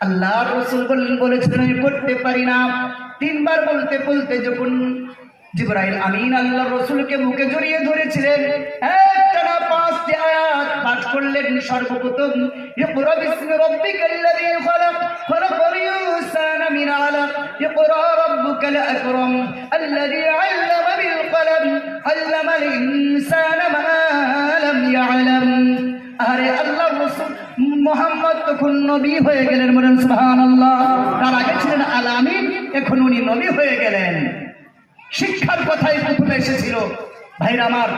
আল্লাহর রাসূল বলেছিলেন আমি পড়তে পারি না। তিনবার বলতে বলতে যখন জিবরাইল আমিন আল্লাহর রাসূলকে মুখে জড়িয়ে ধরেছিলেন, একটানা 5টি আয়াত পাঠ করলেন। সর্বপ্রথম ইকরা বিসমি রাব্বিকাল্লাযী খালাক খালাকাল ইনসানা মিন আলাক ইকরা রাব্বুকাল আকরাম আল্লাযী আল্লামা বিল কলম আল্লামাল ইনসানা মা লাম ইয়ালাম। আরে আল্লাহর রাসূল মুহাম্মদ তখন নবী হয়ে গেলেন, বলেন সুবহানাল্লাহ। তার আগে ছিলেন আল আমিন, এখন উনি নবী হয়ে গেলেন। শিক্ষার কথাই প্রথমে এসেছিল। ভাইরা আমার,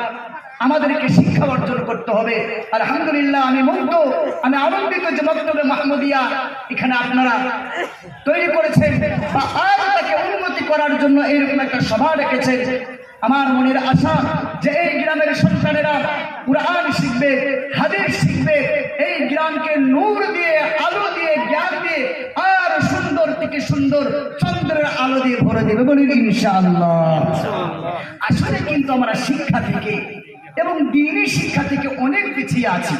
আমাদেরকে শিক্ষা অর্জন করতে হবে। আলহামদুলিল্লাহ, আমি মুগ্ধ, আমি আনন্দিত যে মক্তবে মাহমুদিয়া এখানে আপনারা তৈরি করেছেন বা আর তাকে উন্নতি করার জন্য এইরকম একটা সভা রেখেছেন। আমার মনের আশা যে এই গ্রামের সন্তানেরা কুরআন শিখবে, হাদিস শিখবে, এই গ্রামকে নূর দিয়ে, আলো দিয়ে, জ্ঞান দিয়ে আর সুন্দর থেকে সুন্দর চন্দ্রের আলো দিয়ে ভরে দেবে, বলি ইনশাআল্লাহ। আসলে কিন্তু আমরা শিক্ষা থেকে এবং দ্বীনি শিক্ষা থেকে অনেক পিছিয়ে আছি,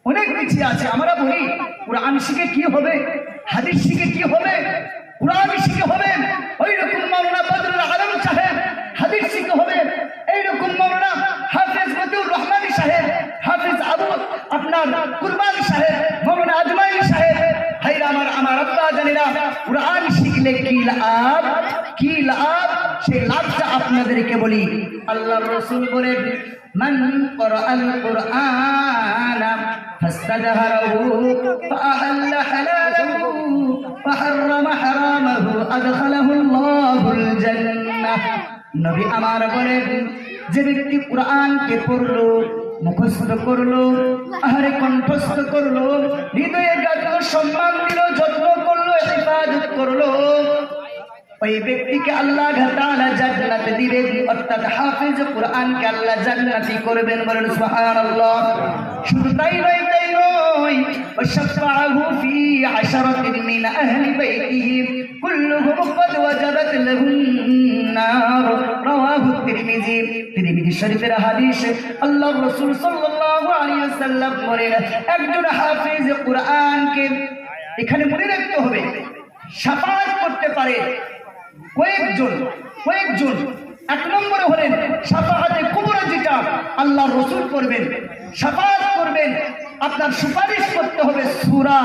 অনেক পিছিয়ে আছে। আমরা বলি কুরআন শিখে কি হবে, হাদিস শিখে কি হবে, কুরআন শিখে হবে ওই রকম মাওলানা বদরুল আলম সাহেব, হাদিস শিখে হবে এইরকম মাওলানা হাফেজ মতিউর রহমানী সাহেব, হাফেজ আবু আপনার কুরবানী সাহেব, মাওলানা আজমাইনি সাহেব। ভাইরা আমার, আমার আব্বা জানেরা, কুরআন শিখলে কি লাভ, কি লাভ, সেই লাভটা আপনাদেরকে বলি। আল্লাহর রাসূল বলেন, মান ক্বরাআল কুরআনা ফাস্তাজহারাহু ফাআহাল্লা হালালাহু ফাহাররামা হারামাহু আদখালাহুল্লাহুল জান্নাহ। নবী আমার বলেন, যে ব্যক্তি কুরআনকে পড়লো, মুখস্থ করলো, আহারে কণ্ঠস্থ করলো, হৃদয়ে গাঁথলো, সম্মান দিল, যত্ন করলো, ইবাদত করলো, ওই ব্যক্তিকে আল্লাহ তাআলা জান্নাত দিবেন। অর্থাৎ হাফেজ কুরআনকে আল্লাহ জান্নাতি করবেন, বলেন সুবহানাল্লাহ। শুধু তাই নয়, তাই নয়, ওয়াশফাআহু ফি আশরাতিন মিন আহলি বাইতিহি কুল্লুহুম ক্বাদ ওয়াজাবাত লাহুম নার। রাওয়াহু তিরমিজি। তিরমিজি শরীফের হাদিস। আল্লাহর রাসূল সাল্লাল্লাহু আলাইহি ওয়াসাল্লাম বলেন, একজন হাফেজ কুরআনকে, এখানে মনে রাখতে হবে, শাফাআত করতে পারে কয়েকজন। এক নম্বরে হলেন শাফাআতে কুবরা, যেটা আল্লাহর রাসূল করবেন, শাফাআত করবেন, আপনার সুপারিশ করতে হবে সূরা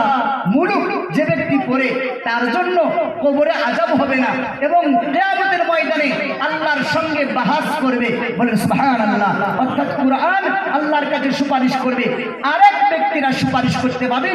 মুলুক। যে ব্যক্তি পড়ে তার জন্য কবরে আযাব হবে না এবং কিয়ামতের ময়দানে আল্লাহর সঙ্গে বাহাস করবে, বলেন সুবহানাল্লাহ। অর্থাৎ কুরআন আল্লাহর কাছে সুপারিশ করবে, আরেক ব্যক্তিরা সুপারিশ করতে পারবে।